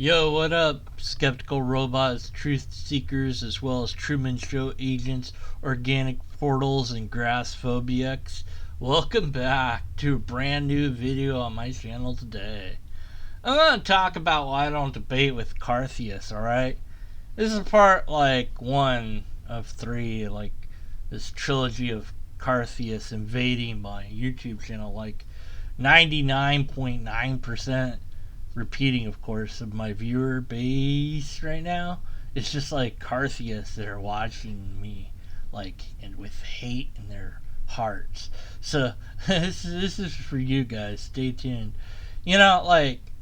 Yo, what up, skeptical robots, truth seekers, as well as Truman Show agents, organic portals, and grass phobics? Welcome back to a brand new video on my channel today. I'm going to talk about why I don't debate with cartheists, alright? This is part, one of three, this trilogy of cartheists invading my YouTube channel, 99.9%. Repeating, of course, of my viewer base right now. It's just cartheists that are watching me, and with hate in their hearts. So this is for you guys. Stay tuned.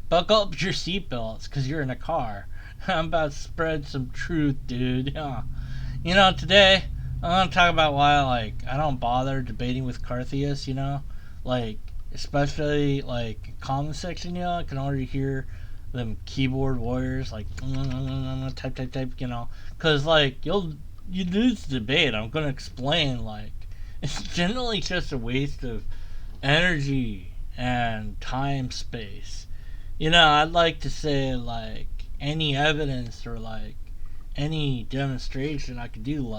Buckle up your seatbelts because you're in a car. I'm about to spread some truth, dude. Today I'm gonna talk about why I don't bother debating with cartheists. Especially comment section, I can already hear them keyboard warriors type, because you lose the debate. I'm gonna explain it's generally just a waste of energy and time space. I'd like to say any evidence or any demonstration I could do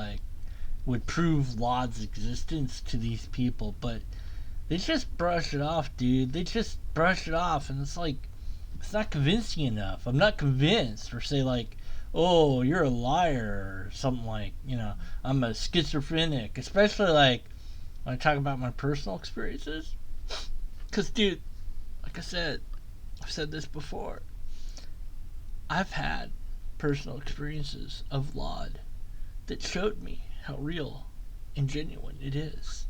would prove Laud's existence to these people, but they just brush it off, dude. They just brush it off, and it's not convincing enough. I'm not convinced. Or say oh, you're a liar, or something I'm a schizophrenic. Especially when I talk about my personal experiences. Because, dude, like I said, I've said this before. I've had personal experiences of Laud that showed me how real and genuine it is.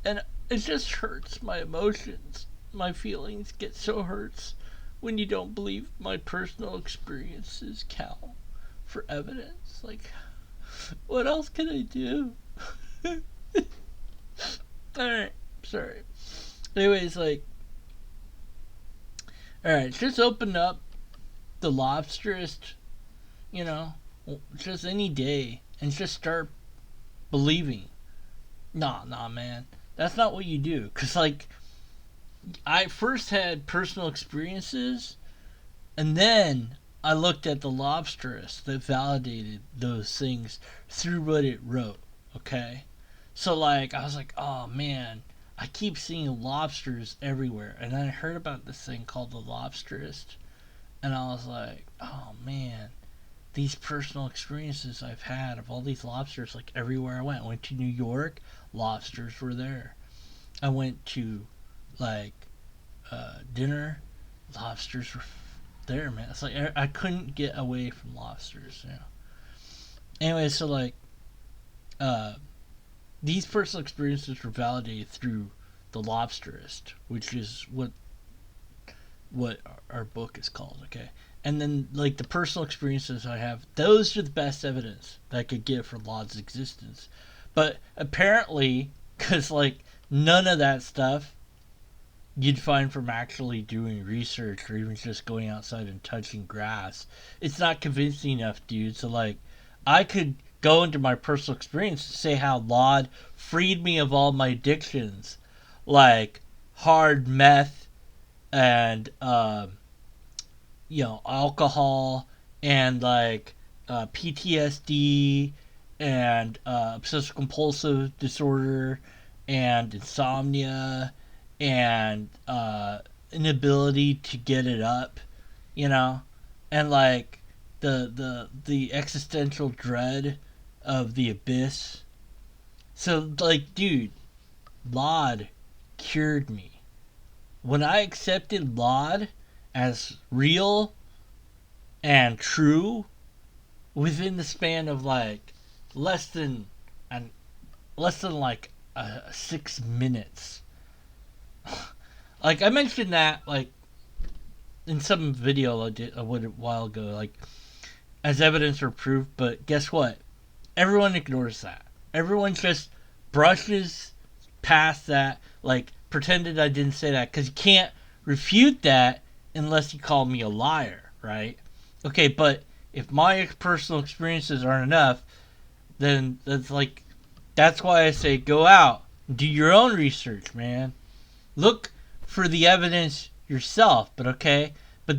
And it just hurts my emotions. My feelings get so hurts when you don't believe my personal experiences count for evidence. What else can I do? Alright, sorry. Anyways, alright, just open up the Lobsterist, just any day and just start believing. Nah, man. That's not what you do. Because, I first had personal experiences, and then I looked at the Lobsterist that validated those things through what it wrote, okay? So, I was oh, man, I keep seeing lobsters everywhere. And I heard about this thing called the Lobsterist, and I was oh, man, these personal experiences I've had of all these lobsters, everywhere I went to New York, lobsters were there. I went to dinner, lobsters were there, man. It's I couldn't get away from lobsters, Anyway, so these personal experiences were validated through the Lobsterist, which is what our book is called, okay? And then the personal experiences I have, those are the best evidence that I could get for Laud's existence. But apparently, because none of that stuff you'd find from actually doing research or even just going outside and touching grass, it's not convincing enough, dude. So I could go into my personal experience and say how Laud freed me of all my addictions, hard meth and alcohol and PTSD and obsessive compulsive disorder and insomnia and inability to get it up, and the existential dread of the abyss. So dude, Laud cured me. When I accepted Laud as real and true within the span of less than 6 minutes. I mentioned that in some video I did a while ago, as evidence or proof, but guess what? Everyone ignores that. Everyone just brushes past that, pretended I didn't say that, because you can't refute that unless you call me a liar, right? Okay, but if my personal experiences aren't enough, then that's why I say go out, do your own research, man. Look for the evidence yourself, but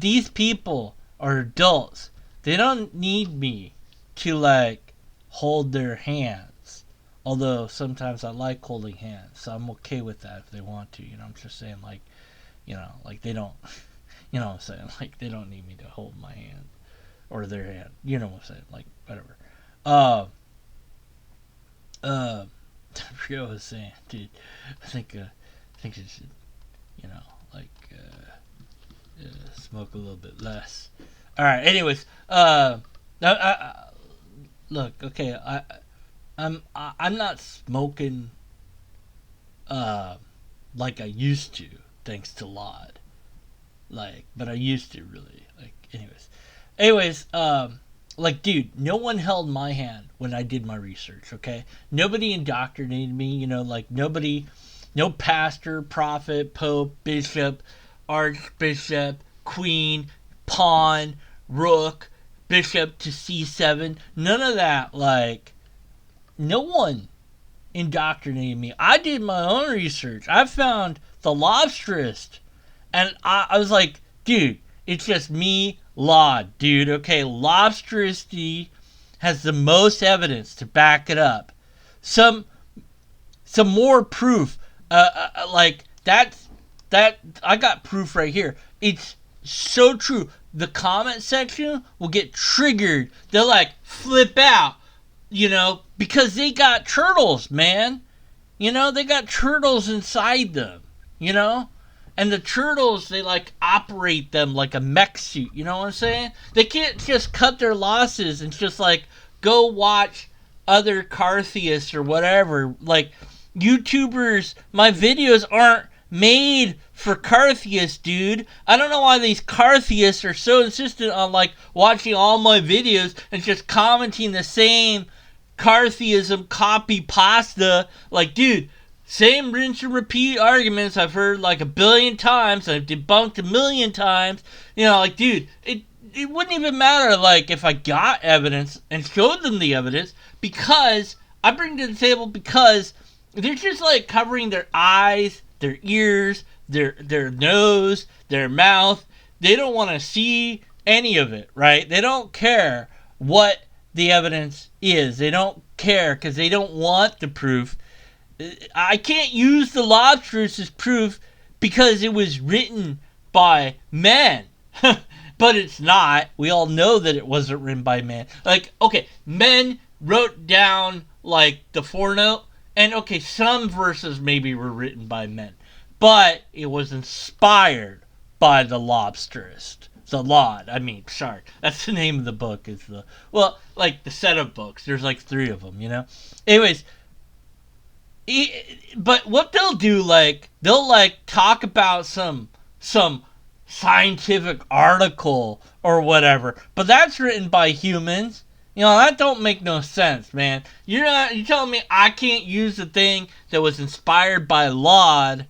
these people are adults. They don't need me to like hold their hands. Although sometimes I like holding hands, so I'm okay with that if they want to. I'm just saying like, like they don't, what I'm saying, like they don't need me to hold my hand or their hand. You know what I'm saying, like whatever. Uh, uh, I forget what I was saying, dude. I think it should, like smoke a little bit less. All right. Anyways, look, okay, I'm not smoking like I used to, thanks to Lod. Like, but I used to really. Like, anyways, like, dude, no one held my hand when I did my research. Okay, nobody indoctrinated me. Like nobody, no pastor, prophet, pope, bishop, archbishop, queen, pawn, rook, bishop to c7. None of that. Like, no one indoctrinated me. I did my own research. I found the lobsterist. And I was like, dude, it's just me, Laud, dude. Okay, lobsteristy has the most evidence to back it up. Some more proof. Like that I got proof right here. It's so true. The comment section will get triggered. They'll like flip out, because they got turtles, man. They got turtles inside them, And the turtles, they like operate them like a mech suit. You know what I'm saying? They can't just cut their losses and just like go watch other cartheists or whatever. Like, YouTubers, my videos aren't made for cartheists, dude. I don't know why these cartheists are so insistent on like watching all my videos and just commenting the same cartheism copy pasta. Like, dude, same rinse and repeat arguments I've heard like a billion times. I've debunked a million times. Like, dude, it wouldn't even matter like if I got evidence and showed them the evidence, because I bring to the table because they're just like covering their eyes, their ears, their nose, their mouth. They don't want to see any of it, right? They don't care what the evidence is. They don't care because they don't want the proof. I can't use the lobsters as proof because it was written by men. But it's not. We all know that it wasn't written by men. Like, okay, men wrote down like the footnote, and okay, some verses maybe were written by men, but it was inspired by the lobsterist. The Laud. Sorry. That's the name of the book. Is like the set of books. There's like 3 of them, Anyways, but what they'll do, like, they'll like talk about some scientific article or whatever, but that's written by humans. That don't make no sense, man. You're telling me I can't use the thing that was inspired by Laud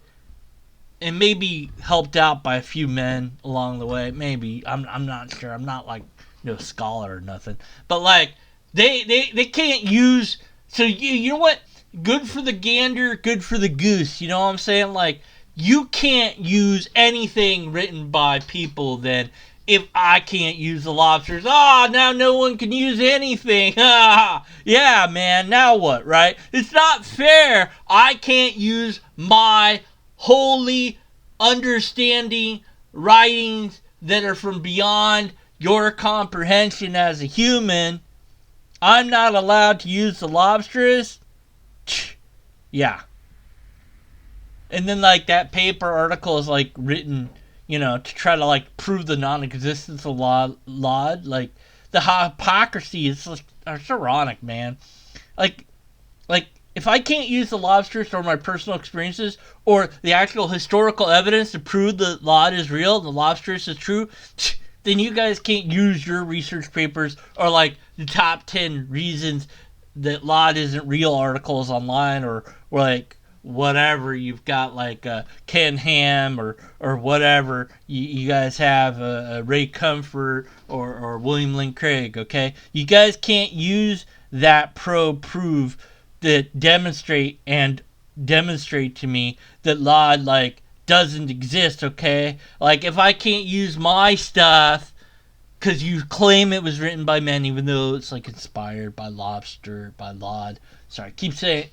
and maybe helped out by a few men along the way. Maybe. I'm not sure. I'm not like no scholar or nothing. But like they can't use. So you know what? Good for the gander, good for the goose. You know what I'm saying? Like, you can't use anything written by people then if I can't use the lobsters. Now no one can use anything. Yeah, man, now what, right? It's not fair. I can't use my holy understanding writings that are from beyond your comprehension as a human. I'm not allowed to use the lobsters? Yeah. And then like that paper article is like written, to try to like prove the non-existence of Laud. Like, the hypocrisy is like, it's ironic, man. Like if I can't use the lobsters or my personal experiences or the actual historical evidence to prove that Laud is real, the lobsters is true, then you guys can't use your research papers or like the top 10 reasons that Laud isn't real articles online or like whatever. You've got like Ken Ham or whatever you guys have, Ray Comfort or William Lane Craig. Okay, you guys can't use that prove that demonstrate to me that Laud like doesn't exist. Okay, like if I can't use my stuff, because you claim it was written by men, even though it's like inspired by Lobster, by Laud. Sorry, keep saying,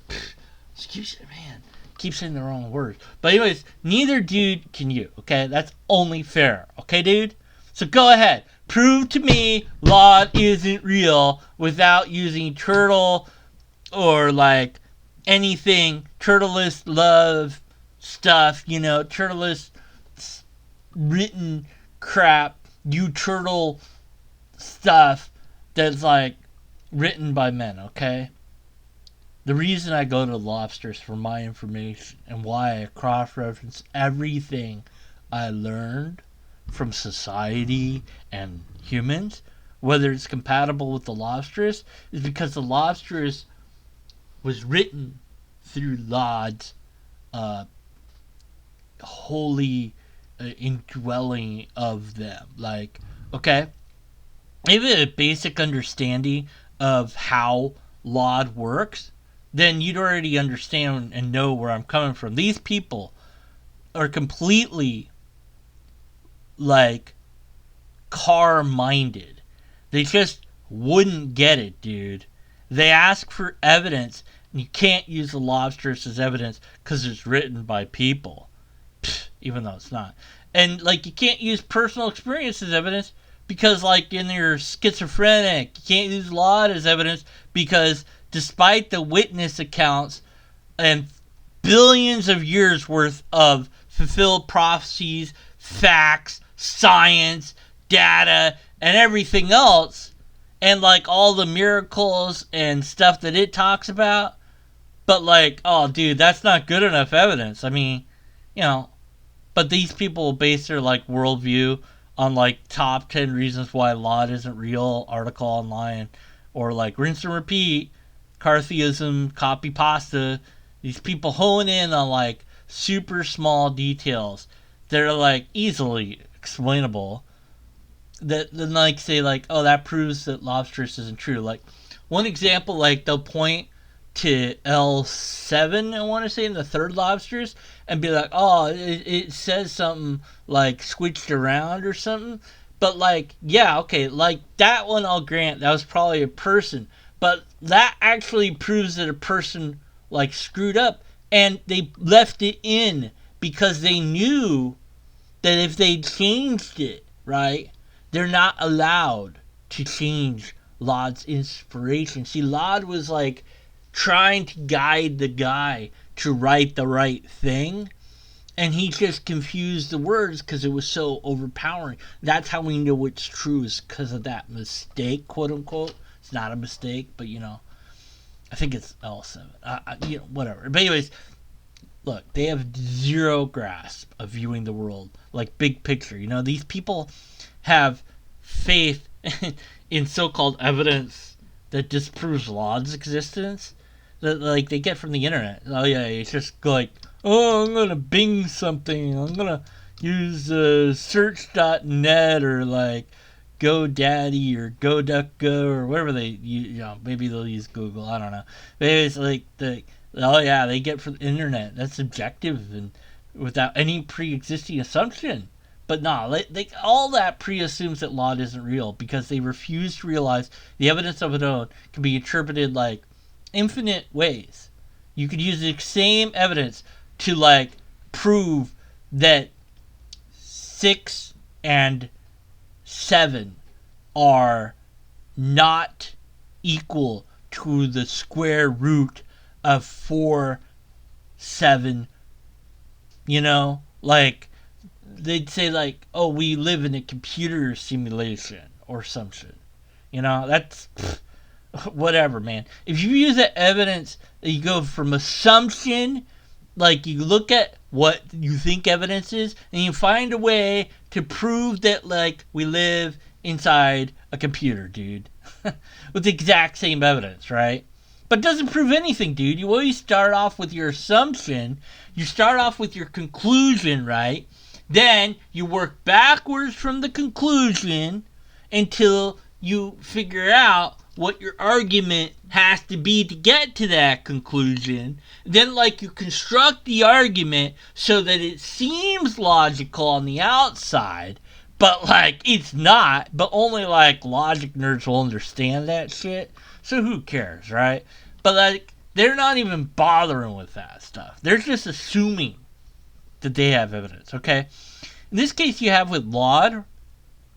keep saying the wrong words. But anyways, neither dude can you. Okay, that's only fair. Okay, dude. So go ahead, prove to me Laud isn't real without using turtle or like anything turtlist love stuff. You know, turtlist written crap. You turtle stuff that's like written by men, okay? The reason I go to lobsters for my information and why I cross-reference everything I learned from society and humans, whether it's compatible with the lobsters, is because the lobsters was written through Laud's holy indwelling of them. Like, okay, maybe a basic understanding of how Laud works, then you'd already understand and know where I'm coming from. These people are completely like car minded. They just wouldn't get it, dude. They ask for evidence, and you can't use the lobsters as evidence because it's written by people. Even though it's not. And like you can't use personal experience as evidence because like in your schizophrenic, you can't use Laud as evidence because despite the witness accounts and billions of years worth of fulfilled prophecies, facts, science, data, and everything else, and like all the miracles and stuff that it talks about, but like, oh dude, that's not good enough evidence. I mean, you know, but these people base their like worldview on like top 10 reasons why Laud isn't real article online, or like rinse and repeat, cartheism, copy pasta. These people hone in on like super small details that are like easily explainable. That then like say like, oh, that proves that lobsters isn't true. Like one example, like they'll point to L7, I want to say, in the third lobsters, and be like, oh, it says something like switched around or something. But like, yeah, okay, like that one I'll grant that was probably a person, but that actually proves that a person like screwed up, and they left it in because they knew that if they changed it, right, they're not allowed to change Laud's inspiration. See, Laud was like trying to guide the guy to write the right thing, and he just confused the words because it was so overpowering. That's how we know it's true, is because of that mistake, quote unquote. It's not a mistake, but you know, I think it's L7. You know, whatever. But anyways, look, they have zero grasp of viewing the world like big picture. You know, these people have faith in so-called evidence that disproves Laud's existence that like they get from the internet. Oh yeah, it's just like, oh, I'm gonna Bing something. I'm gonna use search.net or like GoDaddy or GoDuckGo or whatever they, you know, maybe they'll use Google. I don't know. Maybe it's like oh yeah, they get from the internet. That's subjective and without any pre-existing assumption. But no, they all that pre-assumes that Laud isn't real because they refuse to realize the evidence of its own can be interpreted like infinite ways. You could use the same evidence to like prove that 6 and 7 are not equal to the square root of 4, 7. You know, like they'd say like, oh, we live in a computer simulation or some shit. You know, that's whatever, man. If you use that evidence, you go from assumption, like you look at what you think evidence is, and you find a way to prove that like we live inside a computer, dude, with the exact same evidence, right? But it doesn't prove anything, dude. You always start off with your assumption. You start off with your conclusion, right? Then you work backwards from the conclusion until you figure out what your argument has to be to get to that conclusion. Then like you construct the argument so that it seems logical on the outside, But like it's not. But only like logic nerds will understand that shit. So who cares, right? But like they're not even bothering with that stuff. They're just assuming that they have evidence. Okay. In this case, you have with LOD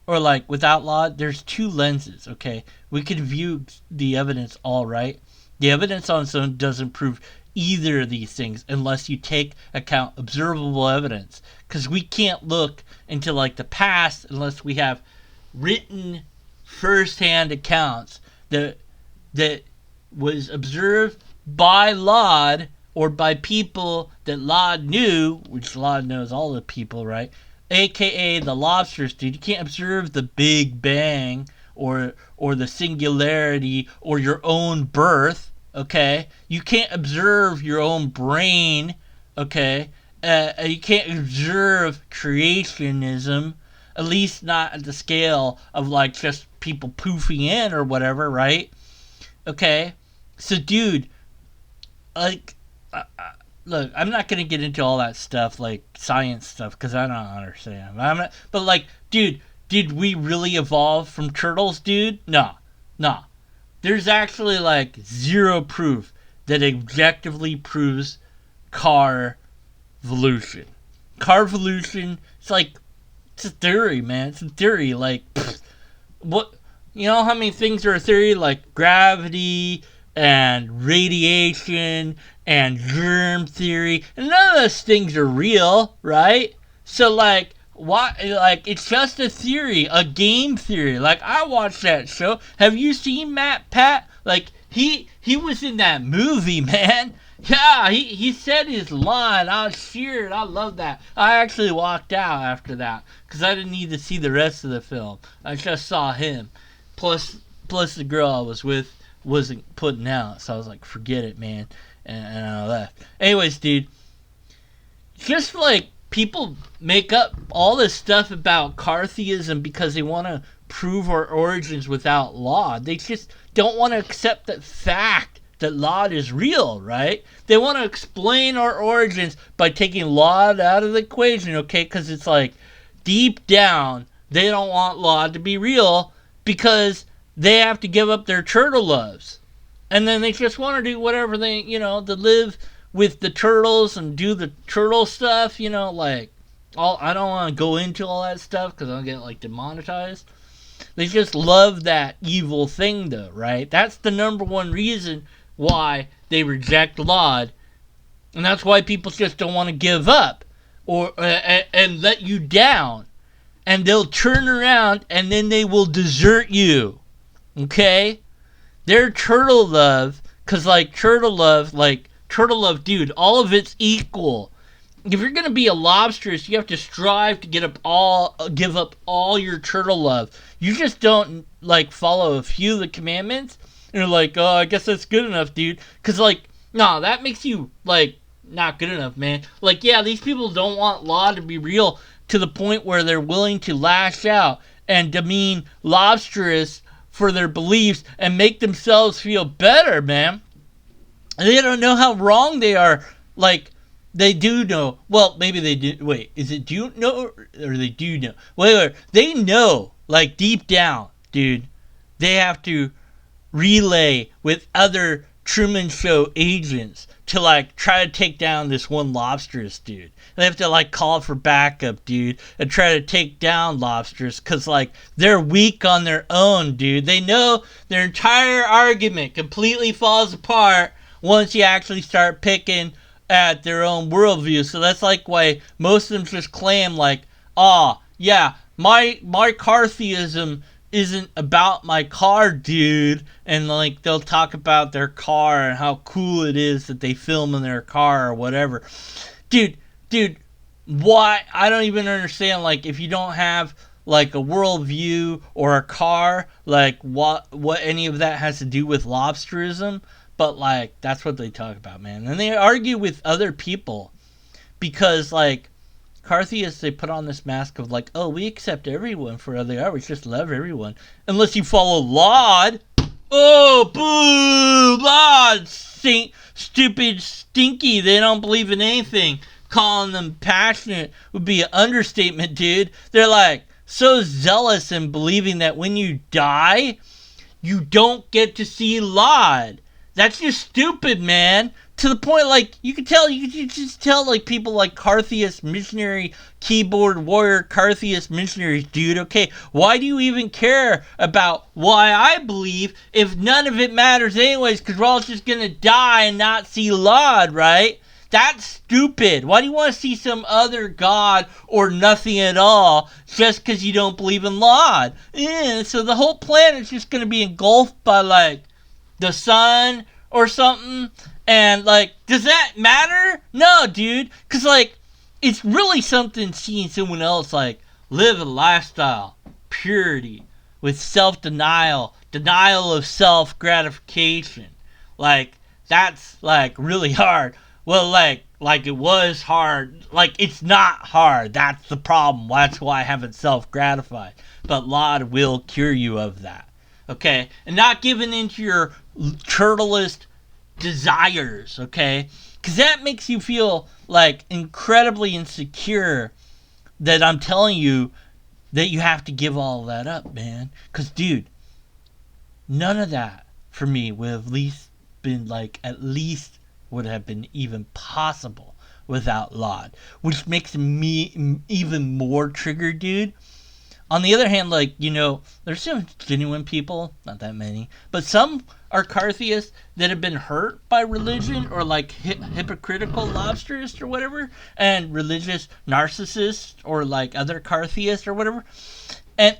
or like without LOD. There's two lenses. Okay. We can view the evidence all right. The evidence on its own doesn't prove either of these things unless you take account observable evidence, because we can't look into like the past unless we have written first-hand accounts that was observed by LOD or by people that LOD knew, which LOD knows all the people, right? AKA the lobsters, dude. You can't observe the Big Bang or the singularity or your own birth, okay? You can't observe your own brain, okay? You can't observe creationism, at least not at the scale of like just people poofing in or whatever, right? Okay? So, dude, like, look, I'm not gonna get into all that stuff, like science stuff, because I don't understand. But like, dude, did we really evolve from turtles, dude? No. There's actually like zero proof that objectively proves carvolution. Carvolution, it's a theory, man. It's a theory. Like, what? You know how many things are a theory? Like gravity and radiation and germ theory, and none of those things are real, right? So like, why? Like, it's just a theory, a game theory. Like, I watched that show. Have you seen Matt Pat? Like, he was in that movie, man. Yeah, he said his line. I was cheered. I love that. I actually walked out after that because I didn't need to see the rest of the film. I just saw him. Plus the girl I was with wasn't putting out, so I was like, forget it, man, and I left. Anyways, dude, just like people make up all this stuff about cartheism because they want to prove our origins without law. They just don't want to accept the fact that LOD is real, right? They want to explain our origins by taking LOD out of the equation, okay? Because it's like, deep down, they don't want LOD to be real because they have to give up their turtle loves. And then they just want to do whatever they, to live with the turtles and do the turtle stuff, like, I don't want to go into all that stuff because I'll get, like, demonetized. They just love that evil thing, though, right? That's the number one reason why they reject LOD, and that's why people just don't want to give up or and let you down, and they'll turn around and then they will desert you, okay? Their turtle love, because like turtle love, dude, all of it's equal. If you're gonna be a lobsterist, you have to strive to give up all your turtle love. You just don't like follow a few of the commandments. And you're like, oh, I guess that's good enough, dude. Because, like, no, that makes you, like, not good enough, man. Like, yeah, these people don't want law to be real to the point where they're willing to lash out and demean lobsterists for their beliefs and make themselves feel better, man. They don't know how wrong they are. Like, they do know. Well, maybe they do. Wait, is it do know or they do know? Wait. They know, like, deep down, dude, they have to relay with other Truman Show agents to like try to take down this one lobsterist dude. They have to like call for backup, dude, and try to take down lobsters because like they're weak on their own, dude. They know their entire argument completely falls apart once you actually start picking at their own worldview. So that's like why most of them just claim like, oh yeah, my cartheism isn't about my car, dude, and like they'll talk about their car and how cool it is that they film in their car or whatever. Dude, why? I don't even understand. Like, if you don't have like a worldview or a car, like what any of that has to do with lobsterism? But like that's what they talk about, man, and they argue with other people because like cartheists, they put on this mask of like, oh, we accept everyone for who they are. We just love everyone. Unless you follow LOD. Oh, boo! LOD! Stupid, stinky. They don't believe in anything. Calling them passionate would be an understatement, dude. They're like so zealous in believing that when you die, you don't get to see LOD. That's just stupid, man. To the point, like, you can just tell, like, people like Cartheist missionary, keyboard warrior, Cartheist missionaries, dude, okay, why do you even care about why I believe if none of it matters anyways, because we're all just gonna die and not see LOD, right? That's stupid. Why do you want to see some other god or nothing at all just because you don't believe in LOD? So the whole planet's just going to be engulfed by, like, the sun or something. And, like, does that matter? No, dude. Because, like, it's really something seeing someone else, like, live a lifestyle, purity, with self-denial, denial of self-gratification. Like, that's, like, really hard. Well, like it was hard. Like, it's not hard. That's the problem. That's why I haven't self-gratified. But LOD will cure you of that. Okay? And not giving into your turtlist desires. Okay? Because that makes you feel, like, incredibly insecure that I'm telling you that you have to give all that up, man. Because, dude, none of that for me would have at least would have been even possible without LOD, which makes me even more triggered, dude. On the other hand, like, you know, there's some genuine people, not that many, but some are cartheists that have been hurt by religion or, like, hypocritical lobsterists or whatever, and religious narcissists or, like, other cartheists or whatever. And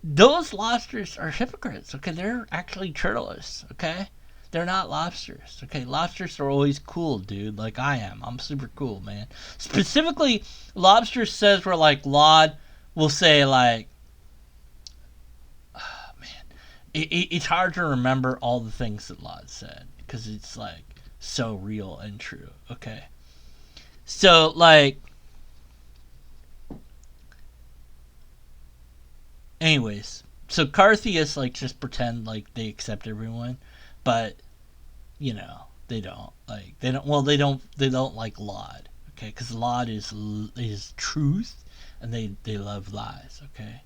those lobsters are hypocrites, okay? They're actually turtleists, okay? They're not lobsters, okay? Lobsters are always cool, dude, like I am. I'm super cool, man. Specifically, lobster says where, like, LOD will say, like, oh, man, it's hard to remember all the things that LOD said because it's, like, so real and true, okay? So, like, anyways, so cartheists, like, just pretend like they accept everyone, but, you know, they don't like LOD, okay? Because LOD is truth, and they love lies, okay?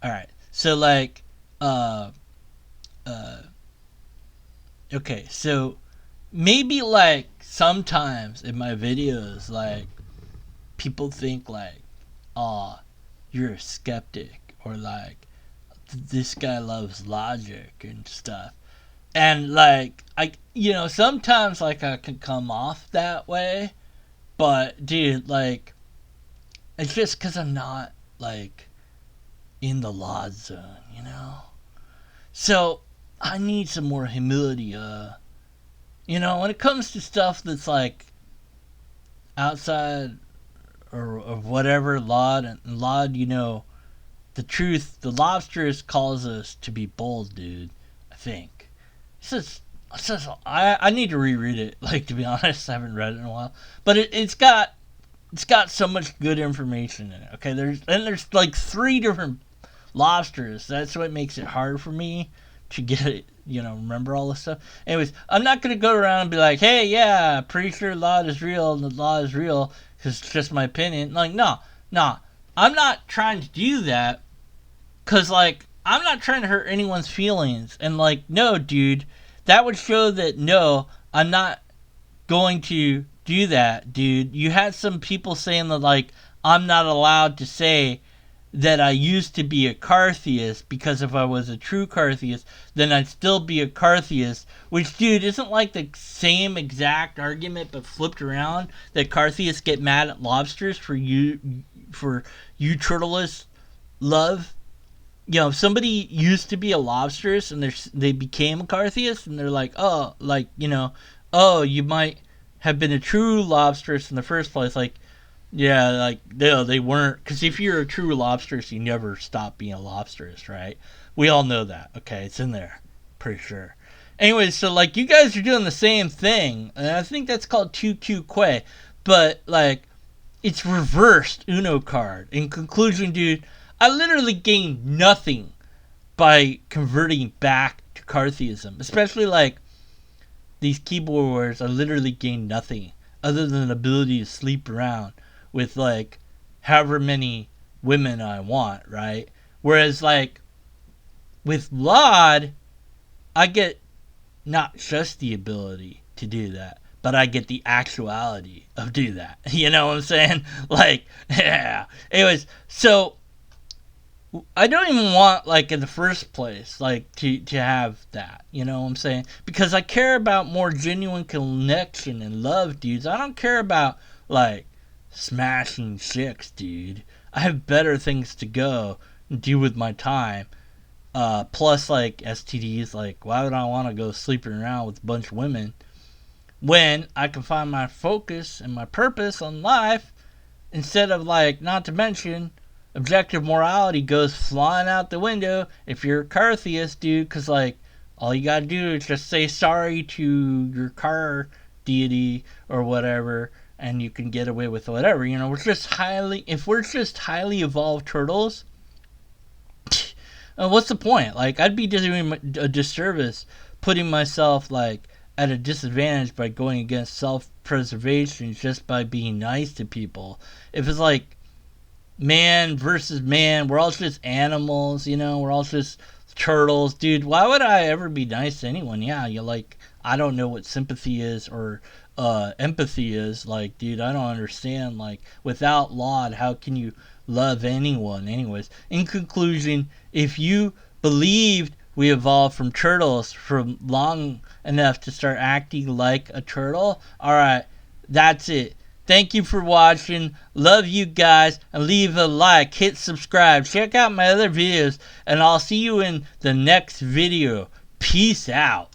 All right, so, like, okay, so maybe, like, sometimes in my videos, like, people think, like, oh, you're a skeptic, or, like, this guy loves logic and stuff. And, like, sometimes, like, I can come off that way. But, dude, like, it's just because I'm not, like, in the LOD zone, you know? So, I need some more humility, when it comes to stuff that's, like, outside or whatever, LOD, and LOD, the truth, the lobsterist calls us to be bold, dude, I think. I need to reread it. Like, to be honest, I haven't read it in a while. But it's got so much good information in it. Okay, there's like 3 different lobsters. That's what makes it hard for me to get it. Remember all this stuff. Anyways, I'm not gonna go around and be like, hey, yeah, pretty sure LOD is real and the law is real because it's just my opinion. Like, no, I'm not trying to do that because, like, I'm not trying to hurt anyone's feelings. And, like, no, dude, that would show that, no, I'm not going to do that, dude. You had some people saying that, like, I'm not allowed to say that I used to be a cartheist because if I was a true cartheist, then I'd still be a cartheist. Which, dude, isn't like the same exact argument but flipped around that cartheists get mad at lobsters for you turtleists love? If somebody used to be a lobsterist and they became a cartheist and they're like, oh, like, you might have been a true lobsterist in the first place. Like, yeah, like, no, they weren't. Because if you're a true lobsterist, you never stop being a lobsterist, right? We all know that, okay? It's in there, pretty sure. Anyway, so, like, you guys are doing the same thing. And I think that's called 2Q Que. But, like, it's reversed Uno card. In conclusion, dude, I literally gained nothing by converting back to cartheism. Especially, like, these keyboard warriors, I literally gained nothing other than the ability to sleep around with, like, however many women I want, right? Whereas, like, with LOD, I get not just the ability to do that, but I get the actuality of do that. You know what I'm saying? Like, yeah. Anyways, so I don't even want, like, in the first place, like, to have that. You know what I'm saying? Because I care about more genuine connection and love, dudes. I don't care about, like, smashing chicks, dude. I have better things to go and do with my time. Plus, like, STDs, like, why would I want to go sleeping around with a bunch of women when I can find my focus and my purpose on life instead of, like, not to mention, objective morality goes flying out the window if you're a cartheist, dude, because, like, all you gotta do is just say sorry to your car deity or whatever, and you can get away with whatever. You know, if we're just highly evolved turtles, what's the point? Like, I'd be doing a disservice putting myself, like, at a disadvantage by going against self-preservation just by being nice to people. If it's like man versus man, we're all just animals, you know, we're all just turtles, dude. Why would I ever be nice to anyone? Yeah, you're like, I don't know what sympathy is or empathy is. Like, dude, I don't understand. Like, without LOD, how can you love anyone? Anyways, in conclusion, if you believed we evolved from turtles from long enough to start acting like a turtle, alright, that's it. Thank you for watching. Love you guys. And leave a like. Hit subscribe. Check out my other videos. And I'll see you in the next video. Peace out.